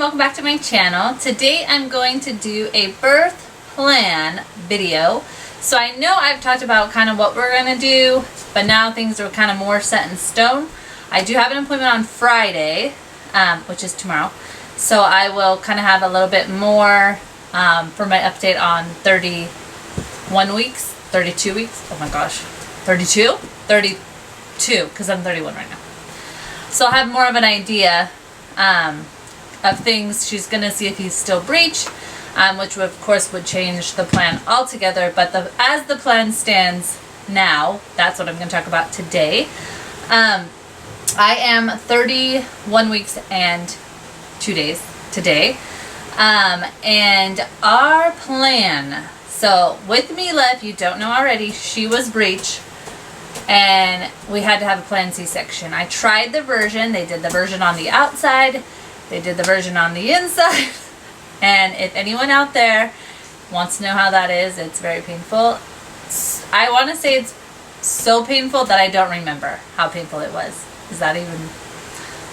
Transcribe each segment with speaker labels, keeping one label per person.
Speaker 1: welcome back to my channel. Today I'm going to do a birth plan video. So I know I've talked about kind of what we're going to do, but now things are kind of more set in stone. I do have an appointment on Friday, which is tomorrow. So I will kind of have a little bit more for my update on 31 weeks, 32 weeks. Oh my gosh, 32? 32, because I'm 31 right now. So I'll have more of an idea of things. She's going to see if he's still breech, which of course would change the plan altogether. But as the plan stands now, that's what I'm going to talk about today. I am 31 weeks and 2 days today. And our plan, so with Mila, if you don't know already, she was breech. And we had to have a planned C-section. I tried the version. They did the version on the outside. They did the version on the inside. And if anyone out there wants to know how that is, it's very painful. I want to say it's so painful that I don't remember how painful it was. Is that even...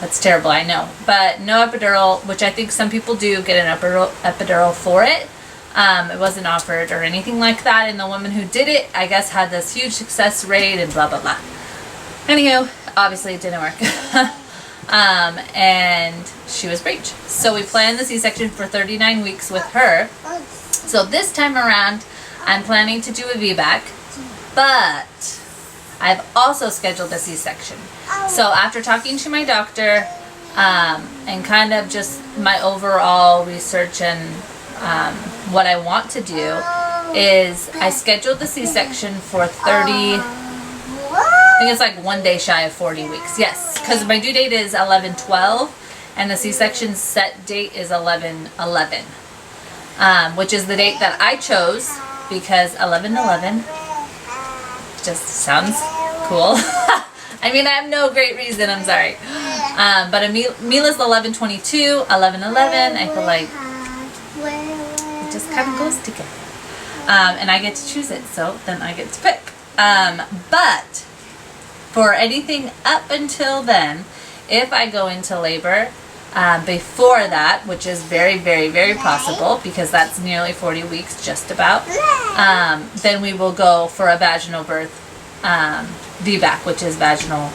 Speaker 1: That's terrible, I know. But no epidural, which I think some people do get an epidural for it. It wasn't offered or anything like that, and the woman who did it, I guess, had this huge success rate and blah blah blah. Anywho, obviously it didn't work. And she was breech. So we planned the C-section for 39 weeks with her. So this time around, I'm planning to do a VBAC, but I've also scheduled a C-section. So after talking to my doctor and kind of just my overall research and what I want to do is I scheduled the C-section for 30, I think it's like 1 day shy of 40 weeks. Yes, because my due date is 11/12 and the C-section set date is 11/11, which is the date that I chose because 11/11 just sounds cool. I mean, I have no great reason, I'm sorry. But Mila's 11/22, 11/11, I feel like it just kind of goes together. And I get to choose it, so then I get to pick. But for anything up until then, if I go into labor before that, which is very, very, very possible because that's nearly 40 weeks, just about, then we will go for a vaginal birth, VBAC, which is vaginal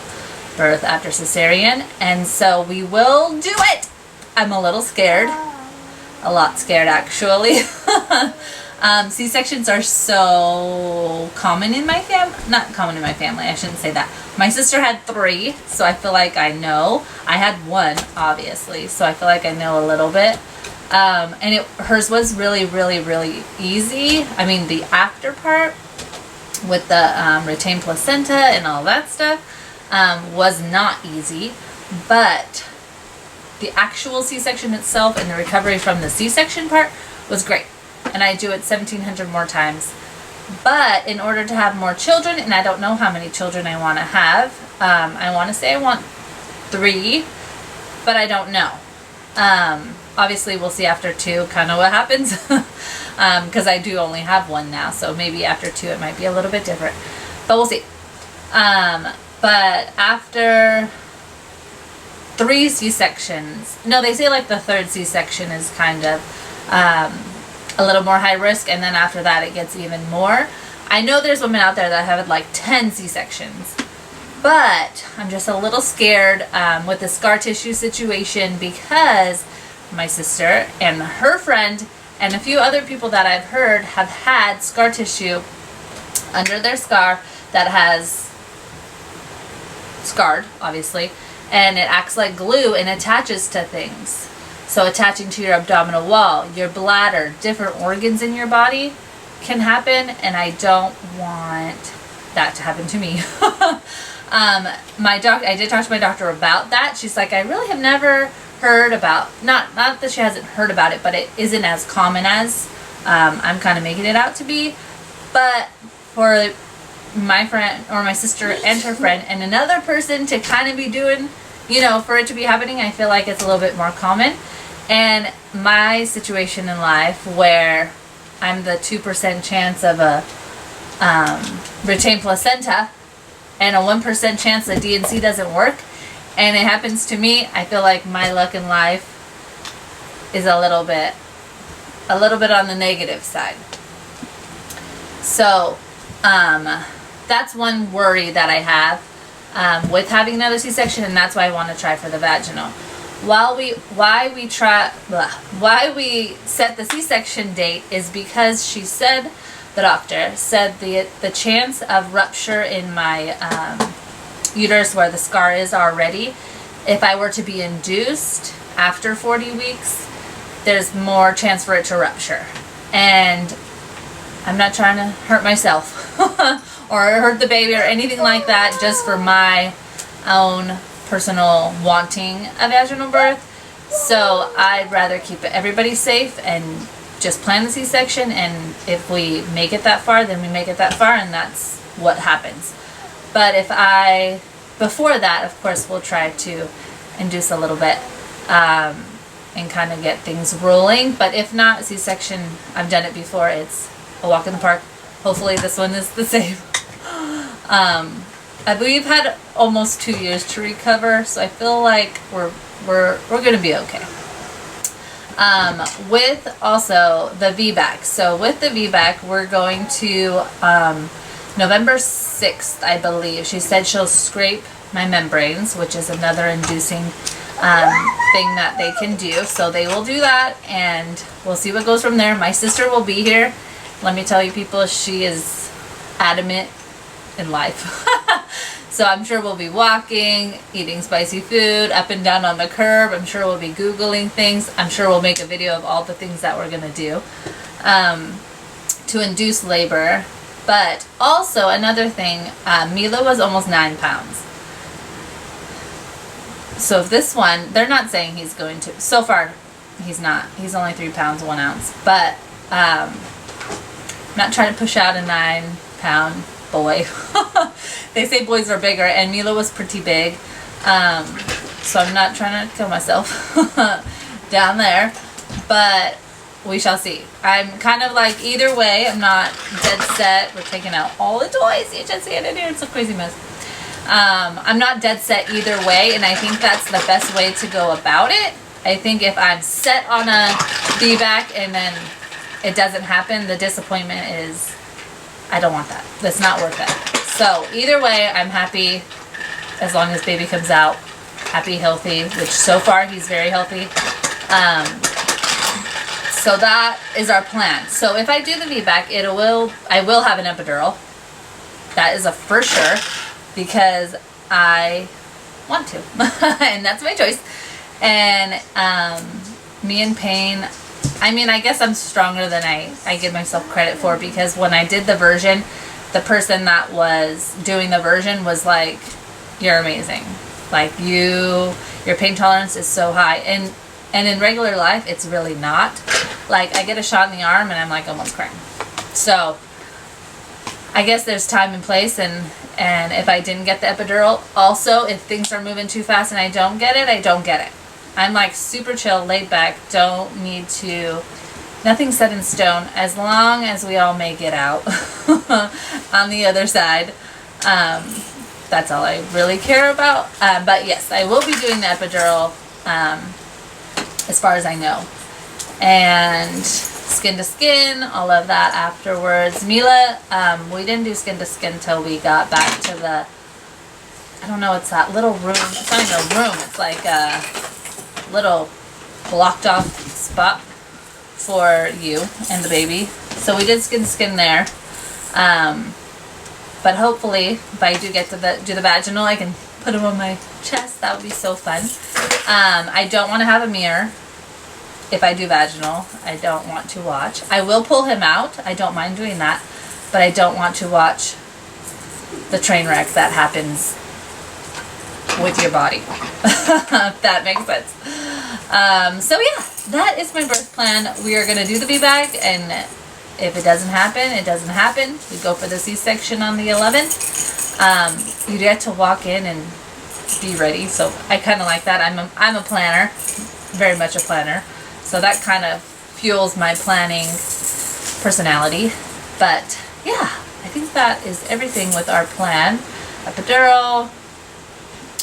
Speaker 1: birth after cesarean. And so we will do it. I'm a little scared. A lot scared, actually. C-sections are so common in my family. Not common in my family, I shouldn't say that. My sister had 3, so I feel like I know. I had 1, obviously, so I feel like I know a little bit. And hers was really, really, really easy. I mean, the after part with the retained placenta and all that stuff was not easy, but the actual C-section itself and the recovery from the C-section part was great. And I do it 1,700 more times. But in order to have more children, and I don't know how many children I want to have, I want to say I want 3, but I don't know. Obviously, we'll see after 2 kind of what happens. Because I do only have 1 now, so maybe after 2 it might be a little bit different. But we'll see. But after 3 C-sections, no, they say like the 3rd C-section is kind of a little more high risk, and then after that it gets even more. I know there's women out there that have like 10 C-sections, but I'm just a little scared with the scar tissue situation because my sister and her friend and a few other people that I've heard have had scar tissue under their scar that has scarred, obviously, and it acts like glue and attaches to things. So attaching to your abdominal wall, your bladder, different organs in your body can happen, and I don't want that to happen to me. I did talk to my doctor about that. She's like, I really have never heard about, not that she hasn't heard about it, but it isn't as common as I'm kind of making it out to be. But for my friend or my sister and her friend and another person to kind of be doing, you know, for it to be happening, I feel like it's a little bit more common. And my situation in life where I'm the 2% chance of a retained placenta and a 1% chance the D&C doesn't work, and it happens to me, I feel like my luck in life is a little bit on the negative side. So that's one worry that I have with having another C-section, and that's why I want to try for the vaginal. Why we set the C-section date is because the doctor said the chance of rupture in my uterus where the scar is already, if I were to be induced after 40 weeks, there's more chance for it to rupture. And I'm not trying to hurt myself or hurt the baby or anything like that, just for my own personal wanting a vaginal birth. So I'd rather keep everybody safe and just plan the C-section, and if we make it that far, then we make it that far, and that's what happens. But before that, of course, we'll try to induce a little bit and kind of get things rolling. But if not, C-section, I've done it before. It's a walk in the park. Hopefully this one is the same. We've had almost 2 years to recover, so I feel like we're gonna be okay. With also the VBAC. So with the VBAC, we're going to November 6th, I believe. She said she'll scrape my membranes, which is another inducing thing that they can do. So they will do that, and we'll see what goes from there. My sister will be here. Let me tell you, people, she is adamant in life. So I'm sure we'll be walking, eating spicy food, up and down on the curb. I'm sure we'll be Googling things. I'm sure we'll make a video of all the things that we're going to do to induce labor. But also another thing, Mila was almost 9 pounds. So if this one, they're not saying he's going to. So far, he's not. He's only 3 pounds, 1 ounce. But I'm not trying to push out a 9-pound boy. They say boys are bigger, and Mila was pretty big. So I'm not trying to kill myself down there. But we shall see. I'm kind of like, either way, I'm not dead set. We're taking out all the toys. You should see it in here. It's a crazy mess. I'm not dead set either way, and I think that's the best way to go about it. I think if I'm set on a VBAC and then it doesn't happen, the disappointment is, I don't want that. That's not worth it. So either way, I'm happy as long as baby comes out happy, healthy, which so far he's very healthy. So that is our plan. So if I do the VBAC, I will have an epidural. That is a for sure, because I want to, and that's my choice. And me in pain, I mean, I guess I'm stronger than I give myself credit for, because when I did the version, the person that was doing the version was like, you're amazing. Like, your pain tolerance is so high. And in regular life, it's really not. Like, I get a shot in the arm and I'm like almost crying. So I guess there's time and place, and if I didn't get the epidural, also, if things are moving too fast and I don't get it, I don't get it. I'm like super chill, laid back, don't need to, nothing's set in stone, as long as we all make it out on the other side. That's all I really care about. But yes, I will be doing the epidural as far as I know. And skin to skin, all of that afterwards. Mila, we didn't do skin to skin until we got back to the, I don't know, it's that little room. It's not even a room. It's like a little blocked off spot for you and the baby. So we did skin to skin there. But hopefully, if I do get to do the vaginal, I can put him on my chest. That would be so fun. I don't want to have a mirror. If I do vaginal, I don't want to watch. I will pull him out. I don't mind doing that. But I don't want to watch the train wreck that happens with your body. If that makes sense. So yeah, that is my birth plan. We are going to do the VBAC, and if it doesn't happen, it doesn't happen. We go for the C-section on the 11th. You get to walk in and be ready. So I kind of like that. I'm a planner. Very much a planner. So that kind of fuels my planning personality. But yeah, I think that is everything with our plan. Epidural,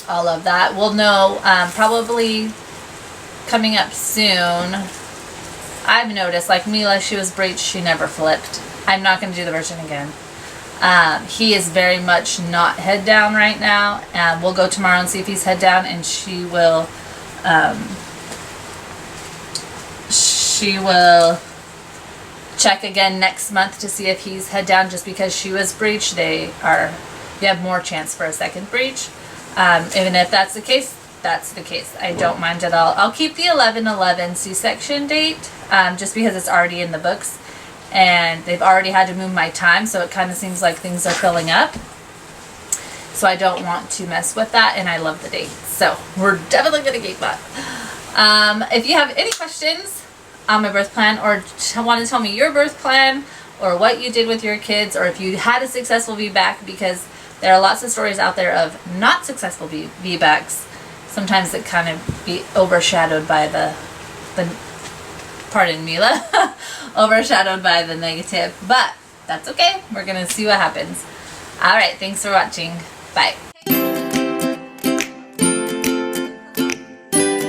Speaker 1: all of that. We'll know probably coming up soon. I've noticed, like Mila, she was breached, she never flipped. I'm not going to do the version again. He is very much not head down right now. We'll go tomorrow and see if he's head down, and she will check again next month to see if he's head down. Just because she was breached, you have more chance for a second breach. Even if that's the case, that's the case. I don't mind at all. I'll keep the 11/11 C-section date, just because it's already in the books, and they've already had to move my time, so it kind of seems like things are filling up. So I don't want to mess with that, and I love the date. So we're definitely going to keep that. If you have any questions on my birth plan, or want to tell me your birth plan, or what you did with your kids, or if you had a successful VBAC, because there are lots of stories out there of not successful VBACs. Sometimes it kind of be overshadowed by the pardon Mila, overshadowed by the negative, but that's okay. We're going to see what happens. All right, thanks for watching. Bye.